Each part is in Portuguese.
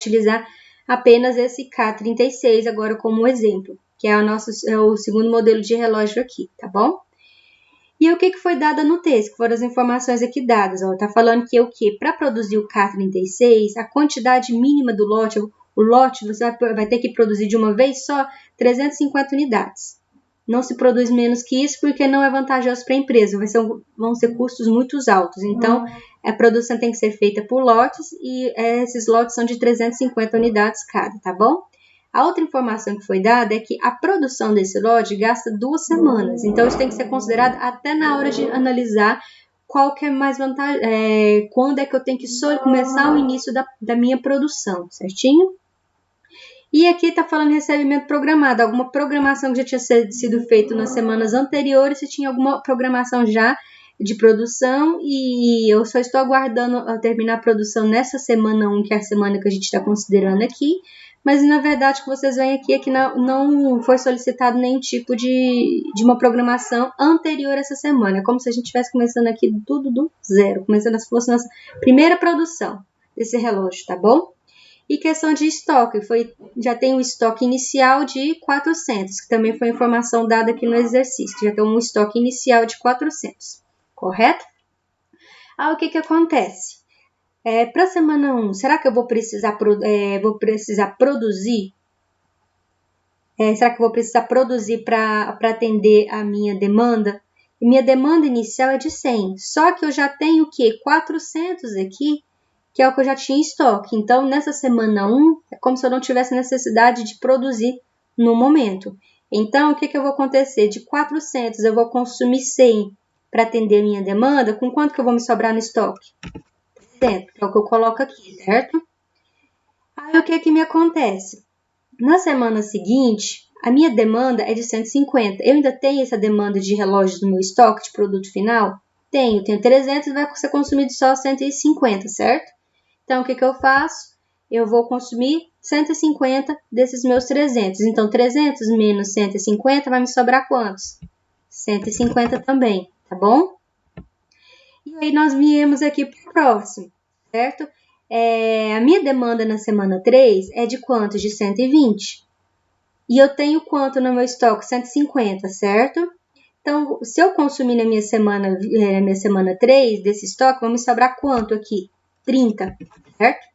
utilizar apenas esse K36 agora como exemplo, que é o segundo modelo de relógio aqui, tá bom? E o que foi dado no texto? Que foram as informações aqui dadas. Ó, tá falando que para produzir o K36, a quantidade mínima do lote, o lote você vai ter que produzir de uma vez só 350 unidades. Não se produz menos que isso porque não é vantajoso para a empresa, vão ser custos muito altos. Então, a produção tem que ser feita por lotes e esses lotes são de 350 unidades cada, tá bom? A outra informação que foi dada é que a produção desse lote gasta 2 semanas. Então, isso tem que ser considerado até na hora de analisar qual que é mais vantagem, quando é que eu tenho que começar o início da minha produção, certinho? E aqui está falando recebimento programado, alguma programação que já tinha sido feita nas semanas anteriores, se tinha alguma programação já de produção e eu só estou aguardando terminar a produção nessa semana 1, que é a semana que a gente está considerando aqui, mas na verdade o que vocês veem aqui é que não foi solicitado nenhum tipo de uma programação anterior a essa semana, é como se a gente estivesse começando aqui tudo do zero, começando se fosse nossa primeira produção desse relógio, tá bom? E questão de estoque, já tem um estoque inicial de 400, que também foi informação dada aqui no exercício, já tem um estoque inicial de 400, correto? O que acontece? Para a semana 1, será que eu vou precisar produzir? Será que eu vou precisar produzir para atender a minha demanda? E minha demanda inicial é de 100, só que eu já tenho o quê? 400 aqui, que é o que eu já tinha em estoque. Então, nessa semana 1, é como se eu não tivesse necessidade de produzir no momento. Então, o que eu vou acontecer? De 400, eu vou consumir 100 para atender a minha demanda. Com quanto que eu vou me sobrar no estoque? 300, que é o que eu coloco aqui, certo? Aí, o que me acontece? Na semana seguinte, a minha demanda é de 150. Eu ainda tenho essa demanda de relógios no meu estoque de produto final? Tenho 300 e vai ser consumido só 150, certo? Então, o que eu faço? Eu vou consumir 150 desses meus 300. Então, 300 menos 150 vai me sobrar quantos? 150 também, tá bom? E aí, nós viemos aqui para o próximo, certo? A minha demanda na semana 3 é de quantos? De 120. E eu tenho quanto no meu estoque? 150, certo? Então, se eu consumir na minha semana 3 desse estoque, vai me sobrar quanto aqui? 30, certo?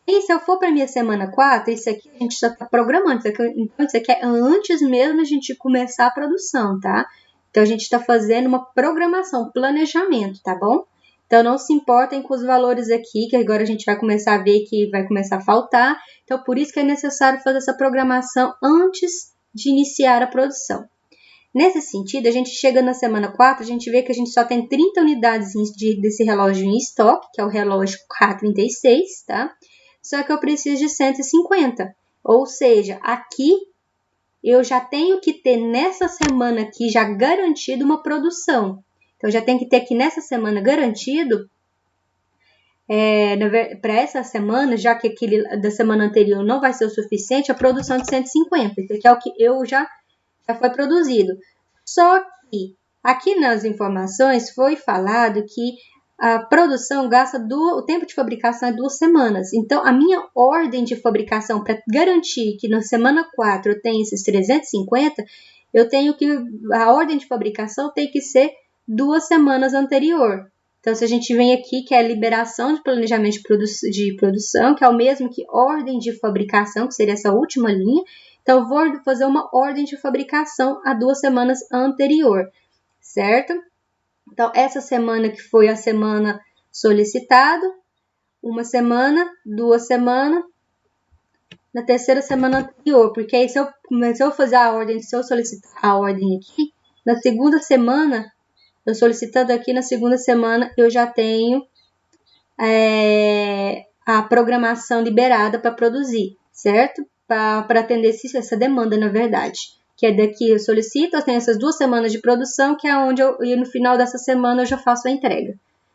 E se eu for para a minha semana 4, isso aqui a gente já está programando. Então, isso aqui é antes mesmo da gente começar a produção, tá? Então, a gente está fazendo uma programação, planejamento, tá bom? Então, não se importem com os valores aqui, que agora a gente vai começar a ver que vai começar a faltar. Então, por isso que é necessário fazer essa programação antes de iniciar a produção. Nesse sentido, a gente chega na semana 4, a gente vê que a gente só tem 30 unidades desse relógio em estoque, que é o relógio K36, tá? Só que eu preciso de 150. Ou seja, aqui eu já tenho que ter nessa semana aqui já garantido uma produção. Então, eu já tenho que ter aqui nessa semana garantido, para essa semana, já que aquele da semana anterior não vai ser o suficiente, a produção de 150, que é o que eu já foi produzido. Só que aqui nas informações foi falado que a produção gasta o tempo de fabricação é 2 semanas. Então, a minha ordem de fabricação para garantir que na semana 4 eu tenho esses 350, a ordem de fabricação tem que ser 2 semanas anterior. Então, se a gente vem aqui, que é a liberação de planejamento de produção, que é o mesmo que ordem de fabricação, que seria essa última linha. Então, eu vou fazer uma ordem de fabricação a 2 semanas anterior, certo? Então, essa semana que foi a semana solicitada, 1 semana, 2 semanas, na terceira semana anterior, porque aí se eu fazer a ordem, se eu solicitar a ordem aqui, na segunda semana, eu solicitando aqui na segunda semana, eu já tenho a programação liberada para produzir, certo? Para atender essa demanda, na verdade. Que é daqui eu solicito, eu tenho essas 2 semanas de produção, que é onde e no final dessa semana eu já faço a entrega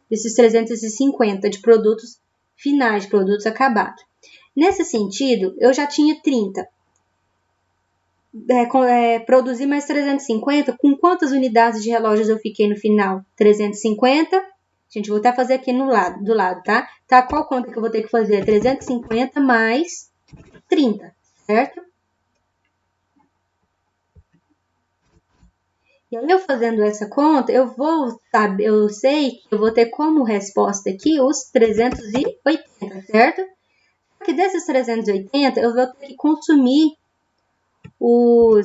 desses 350 de produtos finais, de produtos acabados. Nesse sentido, eu já tinha 30. Produzir mais 350, com quantas unidades de relógios eu fiquei no final? 350, Gente, vou até fazer aqui do lado, tá? Tá, qual conta que eu vou ter que fazer? 350 mais 30, certo? E aí, eu fazendo essa conta, eu sei que eu vou ter como resposta aqui os 380, certo? Só que desses 380, eu vou ter que consumir o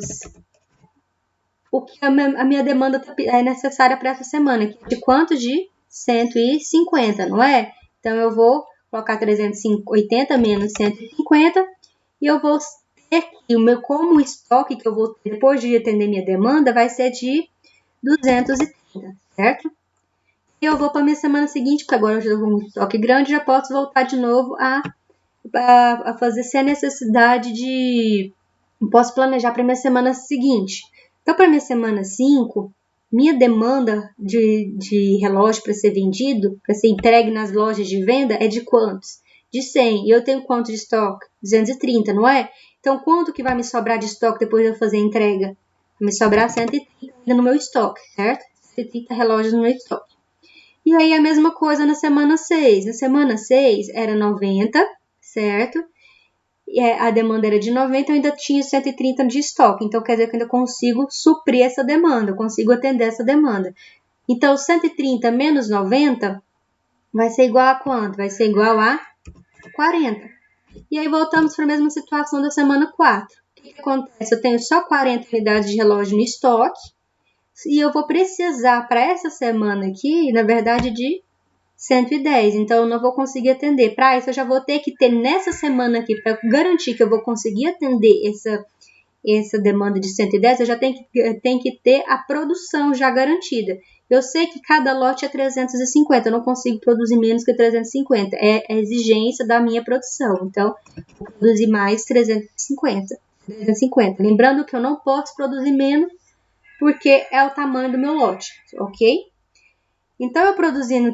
que a minha demanda é necessária para essa semana, que é de quanto? De 150, não é? Então, eu vou colocar 380 menos 150 e eu vou ter que, como o estoque que eu vou ter depois de atender minha demanda vai ser de 230, certo? E eu vou para minha semana seguinte, porque agora eu já estou com um estoque grande, já posso voltar de novo a fazer sem a necessidade de... Posso planejar para minha semana seguinte. Então, para minha semana 5, minha demanda de relógio para ser vendido, para ser entregue nas lojas de venda, é de quantos? De 100. E eu tenho quanto de estoque? 230, não é? Então, quanto que vai me sobrar de estoque depois de eu fazer a entrega? Vai me sobrar 130 no meu estoque, certo? 130 relógios no meu estoque. E aí, a mesma coisa na semana 6. Na semana 6, era 90, certo? E a demanda era de 90, eu ainda tinha 130 de estoque. Então, quer dizer que eu ainda consigo suprir essa demanda, eu consigo atender essa demanda. Então, 130 menos 90 vai ser igual a quanto? Vai ser igual a 40. E aí, voltamos para a mesma situação da semana 4. O que acontece? Eu tenho só 40 unidades de relógio no estoque e eu vou precisar para essa semana aqui, na verdade, de 110, então eu não vou conseguir atender. Para isso, eu já vou ter que ter nessa semana aqui, para garantir que eu vou conseguir atender essa demanda de 110, eu já tenho que ter a produção já garantida. Eu sei que cada lote é 350, eu não consigo produzir menos que 350, é a exigência da minha produção, então vou produzir mais 350. Lembrando que eu não posso produzir menos, porque é o tamanho do meu lote, ok? Então, eu produzindo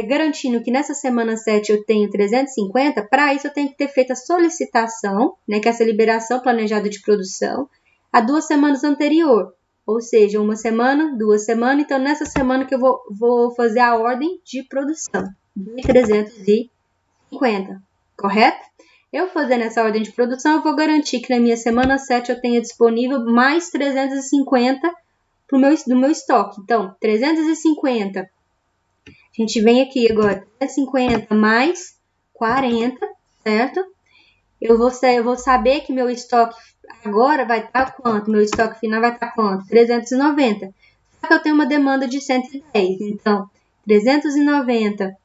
garantindo que nessa semana 7 eu tenho 350, para isso eu tenho que ter feito a solicitação, né, que é essa liberação planejada de produção, há 2 semanas anterior. Ou seja, 1 semana, 2 semanas, então nessa semana que eu vou fazer a ordem de produção de 350, correto? Eu fazendo essa ordem de produção, eu vou garantir que na minha semana 7 eu tenha disponível mais 350 do meu estoque. Então, 350... A gente vem aqui agora, 350 mais 40, certo? Eu vou saber que meu estoque agora vai estar quanto? Meu estoque final vai estar quanto? 390. Só que eu tenho uma demanda de 110. Então, 390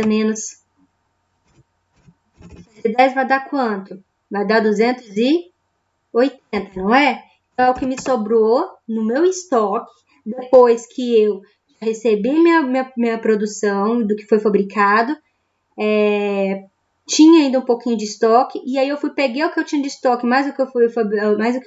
menos 110 vai dar quanto? Vai dar 280, não é? Então, é o que me sobrou no meu estoque depois que eu recebi minha produção do que foi fabricado, tinha ainda um pouquinho de estoque, e aí eu peguei o que eu tinha de estoque, mais o que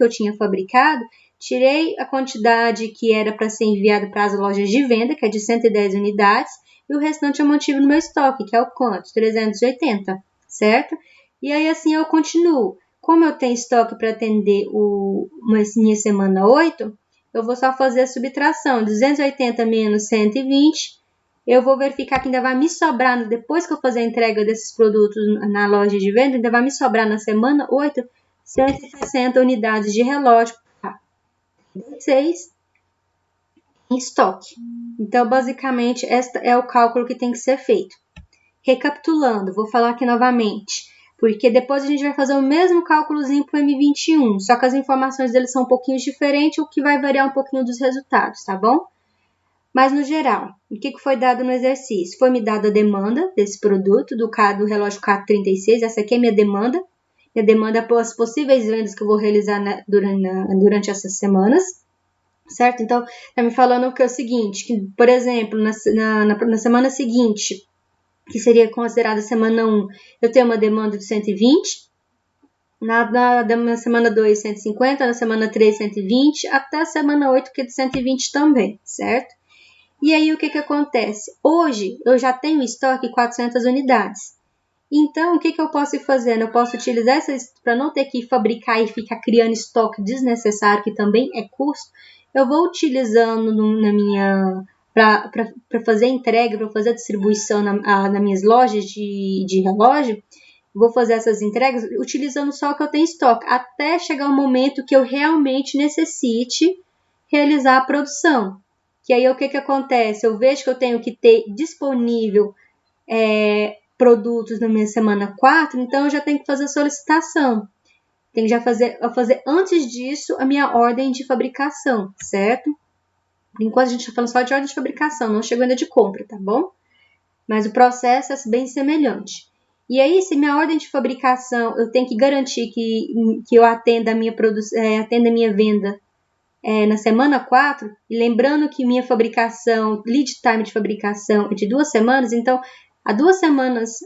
eu tinha fabricado, tirei a quantidade que era para ser enviada para as lojas de venda, que é de 110 unidades, e o restante eu mantive no meu estoque, que é o quanto? 380, certo? E aí assim eu continuo. Como eu tenho estoque para atender minha semana 8, eu vou só fazer a subtração, 280 menos 120, eu vou verificar que ainda vai me sobrar, depois que eu fazer a entrega desses produtos na loja de venda, ainda vai me sobrar na semana 8, 160 unidades de relógio, 6 em estoque. Então, basicamente, este é o cálculo que tem que ser feito. Recapitulando, vou falar aqui novamente, porque depois a gente vai fazer o mesmo cálculozinho para o M21, só que as informações deles são um pouquinho diferentes, o que vai variar um pouquinho dos resultados, tá bom? Mas, no geral, o que foi dado no exercício? Foi me dada a demanda desse produto, do relógio K36, essa aqui é minha demanda. Minha demanda é as possíveis vendas que eu vou realizar durante essas semanas, certo? Então, tá me falando que é o seguinte, que, por exemplo, na semana seguinte, que seria considerada semana 1, eu tenho uma demanda de 120, na semana 2, 150, na semana 3, 120, até a semana 8, que é de 120 também, certo? E aí, o que acontece? Hoje, eu já tenho estoque de 400 unidades. Então, o que eu posso ir fazendo? Eu posso utilizar para não ter que fabricar e ficar criando estoque desnecessário, que também é custo. eu vou utilizando para fazer a entrega, para fazer a distribuição nas minhas lojas de relógio, vou fazer essas entregas utilizando só o que eu tenho em estoque, até chegar o momento que eu realmente necessite realizar a produção. Que aí o que acontece? Eu vejo que eu tenho que ter disponível produtos na minha semana 4, então eu já tenho que fazer a solicitação. Tenho que já fazer antes disso a minha ordem de fabricação, certo? Por enquanto a gente está falando só de ordem de fabricação, não chegou ainda de compra, tá bom? Mas o processo é bem semelhante. E aí, se minha ordem de fabricação, eu tenho que garantir que eu atenda a minha venda na semana 4, e lembrando que minha fabricação, lead time de fabricação é de 2 semanas, então, há 2 semanas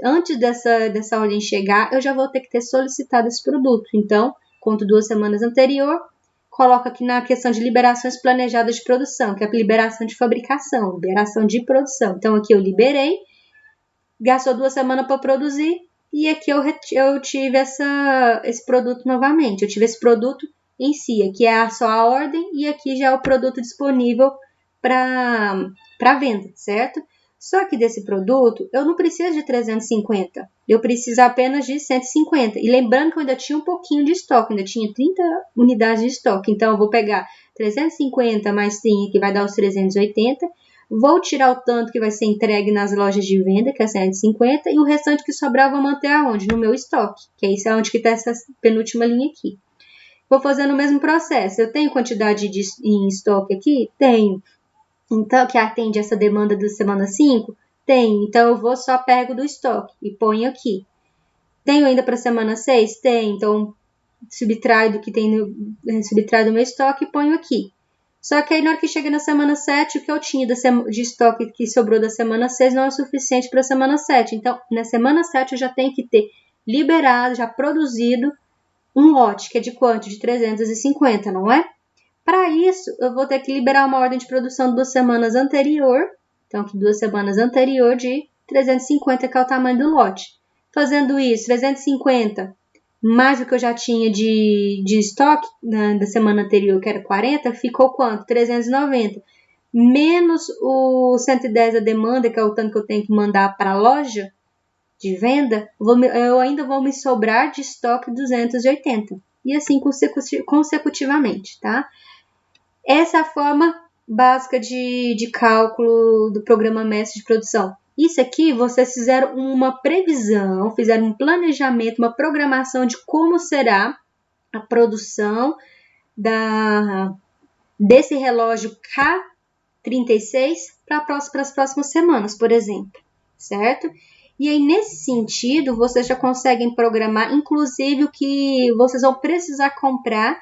antes dessa ordem chegar, eu já vou ter que ter solicitado esse produto. Então, conto 2 semanas anterior, coloco aqui na questão de liberações planejadas de produção, que é a liberação de fabricação, liberação de produção. Então, aqui eu liberei, gastou 2 semanas para produzir, e aqui eu tive esse produto novamente. Eu tive esse produto em si, aqui é só a ordem, e aqui já é o produto disponível para venda, certo? Só que desse produto, eu não preciso de 350, eu preciso apenas de 150. E lembrando que eu ainda tinha um pouquinho de estoque, ainda tinha 30 unidades de estoque. Então, eu vou pegar 350 mais 30, que vai dar os 380. Vou tirar o tanto que vai ser entregue nas lojas de venda, que é 150, e o restante que sobrar eu vou manter aonde? No meu estoque, que é isso onde que está essa penúltima linha aqui. Vou fazendo o mesmo processo. Eu tenho quantidade em estoque aqui? Tenho. Então, que atende essa demanda da semana 5? Tem. Então, eu vou só pego do estoque e ponho aqui. Tenho ainda para semana 6? Tem. Então, subtrai do que tem subtrai do meu estoque e ponho aqui. Só que aí, na hora que chega na semana 7, o que eu tinha de estoque que sobrou da semana 6 não é o suficiente para a semana 7. Então, na semana 7, eu já tenho que ter liberado, já produzido um lote, que é de quanto? De 350, não é? Para isso, eu vou ter que liberar uma ordem de produção 2 semanas anterior. Então, aqui 2 semanas anterior de 350, que é o tamanho do lote. Fazendo isso, 350 mais o que eu já tinha de estoque da semana anterior, que era 40, ficou quanto? 390. Menos o 110 a demanda, que é o tanto que eu tenho que mandar para a loja de venda, eu ainda vou me sobrar de estoque 280. E assim consecutivamente, tá? Essa é a forma básica de cálculo do programa mestre de produção. Isso aqui, vocês fizeram uma previsão, fizeram um planejamento, uma programação de como será a produção desse relógio K36 para as próximas semanas, por exemplo, certo? E aí, nesse sentido, vocês já conseguem programar, inclusive, o que vocês vão precisar comprar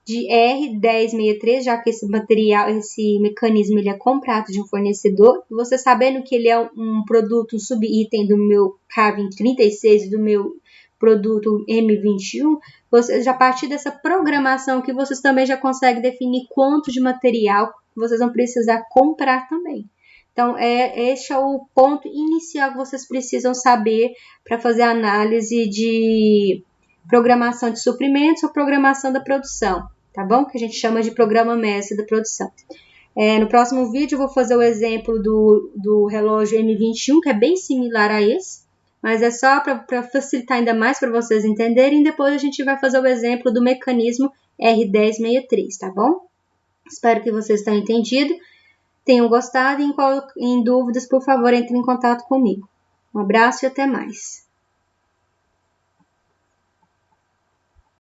de R1063, já que esse material, esse mecanismo, ele é comprado de um fornecedor. E você sabendo que ele é um produto, um subitem do meu K36 e do meu produto M21, vocês, a partir dessa programação que vocês também já conseguem definir quanto de material vocês vão precisar comprar também. Então, este é o ponto inicial que vocês precisam saber para fazer a análise de programação de suprimentos ou programação da produção, tá bom? Que a gente chama de programa mestre da produção. No próximo vídeo eu vou fazer o exemplo do relógio M21, que é bem similar a esse, mas é só para facilitar ainda mais para vocês entenderem, e depois a gente vai fazer o exemplo do mecanismo R1063, tá bom? Espero que vocês tenham entendido, tenham gostado, e em dúvidas, por favor, entre em contato comigo. Um abraço e até mais.